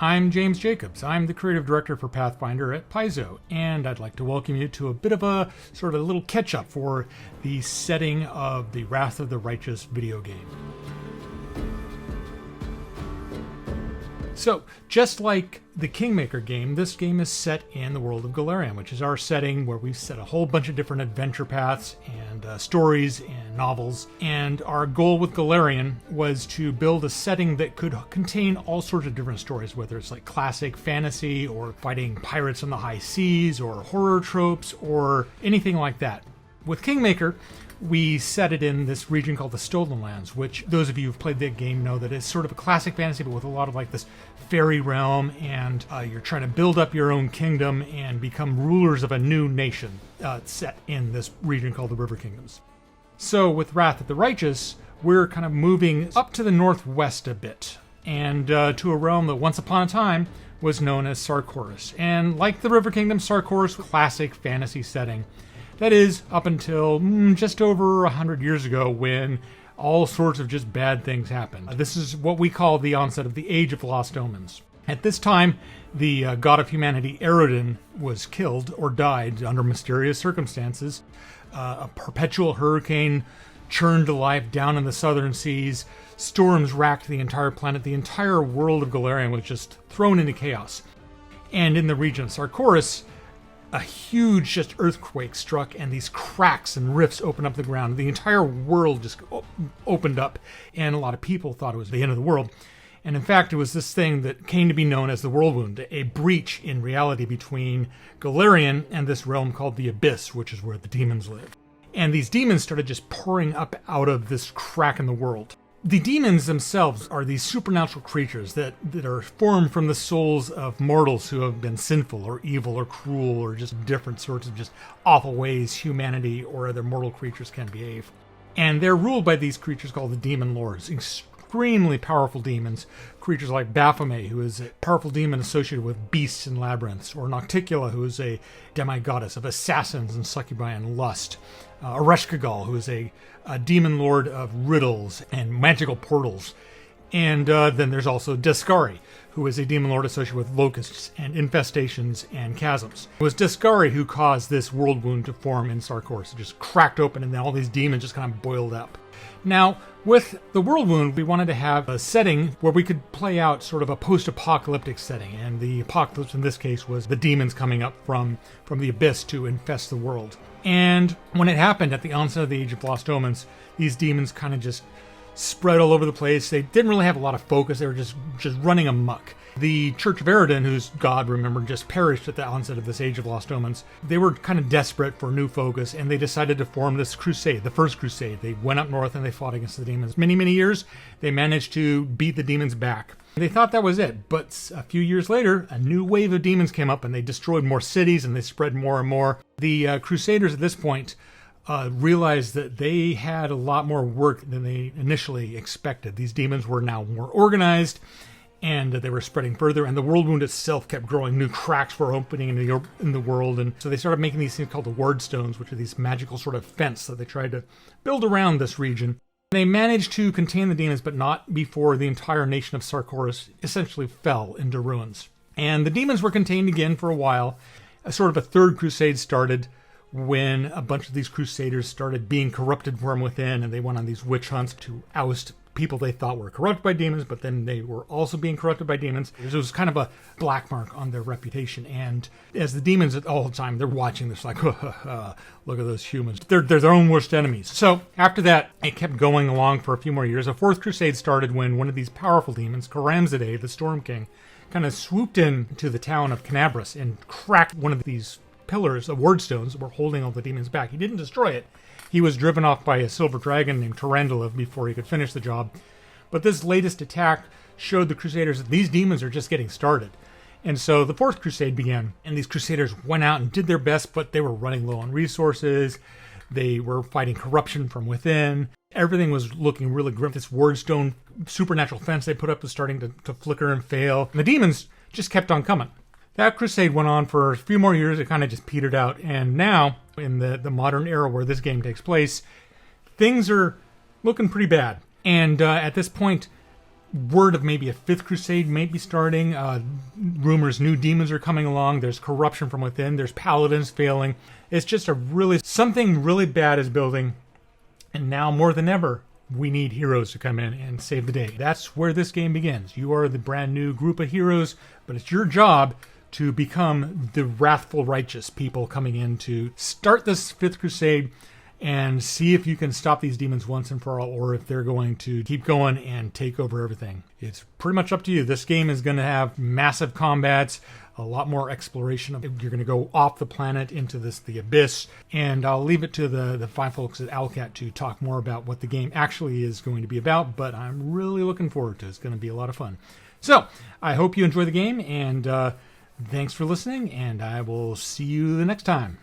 I'm James Jacobs. I'm the creative director for Pathfinder at Paizo, and I'd like to welcome you to a bit of a sort of a little catch-up for the setting of the Wrath of the Righteous video game. So, just like the Kingmaker game, this game is set in the world of Golarion, which is our setting where we've set a whole bunch of different adventure paths and stories and novels. And our goal with Golarion was to build a setting that could contain all sorts of different stories, whether it's like classic fantasy or fighting pirates on the high seas or horror tropes or anything like that. With Kingmaker, we set it in this region called the Stolen Lands, which those of you who've played that game know that it's sort of a classic fantasy, but with a lot of like this fairy realm, and you're trying to build up your own kingdom and become rulers of a new nation set in this region called the River Kingdoms. So with Wrath of the Righteous, we're kind of moving up to the northwest a bit, and to a realm that once upon a time was known as Sarkoris. And like the River Kingdom, Sarkoris, classic fantasy setting. That is, up until just over 100 years ago, when all sorts of just bad things happened. This is what we call the onset of the Age of Lost Omens. At this time, the god of humanity, Erodin, was killed or died under mysterious circumstances. A perpetual hurricane churned to life down in the southern seas. Storms racked the entire planet. The entire world of Golarion was just thrown into chaos. And in the region of Sarkoris, a huge just earthquake struck, and these cracks and rifts opened up the ground. The entire world just opened up, and a lot of people thought it was the end of the world. And in fact, it was this thing that came to be known as the Worldwound, a breach in reality between Golarion and this realm called the Abyss, which is where the demons live. And these demons started just pouring up out of this crack in the world. The demons themselves are these supernatural creatures that are formed from the souls of mortals who have been sinful or evil or cruel or just different sorts of just awful ways humanity or other mortal creatures can behave. And they're ruled by these creatures called the Demon Lords, extremely powerful demons. Creatures like Baphomet, who is a powerful demon associated with beasts and labyrinths, or Nocticula, who is a demigoddess of assassins and succubi and lust. Ereshkigal, who is a demon lord of riddles and magical portals. And then there's also Deskari, who is a demon lord associated with locusts and infestations and chasms. It was Deskari who caused this world wound to form in Sarkoris. It just cracked open, and then all these demons just kind of boiled up. Now, with the world wound, we wanted to have a setting where we could play out sort of a post-apocalyptic setting, and the apocalypse in this case was the demons coming up from the abyss to infest the world. And when it happened at the onset of the Age of Lost Omens, these demons kind of just spread all over the place. They didn't really have a lot of focus. They were just running amok. The Church of Erodin, whose god, remember, just perished at the onset of this Age of Lost Omens, they were kind of desperate for new focus, and they decided to form this crusade, the first crusade. They went up north and they fought against the demons. Many, many years, they managed to beat the demons back. They thought that was it, but a few years later, a new wave of demons came up, and they destroyed more cities, and they spread more and more. The Crusaders at this point realized that they had a lot more work than they initially expected. These demons were now more organized, and they were spreading further, and the world wound itself kept growing. New cracks were opening in the world, and so they started making these things called the ward stones, which are these magical sort of fence that they tried to build around this region. They managed to contain the demons, but not before the entire nation of Sarkoris essentially fell into ruins. And the demons were contained again for a while. A sort of a third crusade started when a bunch of these crusaders started being corrupted from within, and they went on these witch hunts to oust people they thought were corrupted by demons, but then they were also being corrupted by demons. It was kind of a black mark on their reputation. And as the demons all the time, they're watching this like, look at those humans. They're their own worst enemies. So after that, it kept going along for a few more years. A fourth crusade started when one of these powerful demons, Karamzadeh, the Storm King, kind of swooped in to the town of Canabras and cracked one of these pillars of ward stones that were holding all the demons back. He didn't destroy it. He was driven off by a silver dragon named Tarandula before he could finish the job. But this latest attack showed the Crusaders that these demons are just getting started. And so the Fourth Crusade began, and these Crusaders went out and did their best, but they were running low on resources. They were fighting corruption from within. Everything was looking really grim. This wardstone supernatural fence they put up was starting to flicker and fail. And the demons just kept on coming. That crusade went on for a few more years. It kind of just petered out. And now, in the modern era where this game takes place, things are looking pretty bad. And at this point, word of maybe a fifth crusade may be starting. Rumors new demons are coming along. There's corruption from within. There's paladins failing. It's just something really bad is building. And now more than ever, we need heroes to come in and save the day. That's where this game begins. You are the brand new group of heroes, but it's your job to become the wrathful righteous people coming in to start this fifth crusade and see if you can stop these demons once and for all, or if they're going to keep going and take over everything. It's pretty much up to you. This game is going to have massive combats, a lot more exploration. You're going to go off the planet into the abyss, and I'll leave it to the fine folks at Owlcat to talk more about what the game actually is going to be about, but I'm really looking forward to it. It's going to be a lot of fun. So, I hope you enjoy the game, and thanks for listening, and I will see you the next time.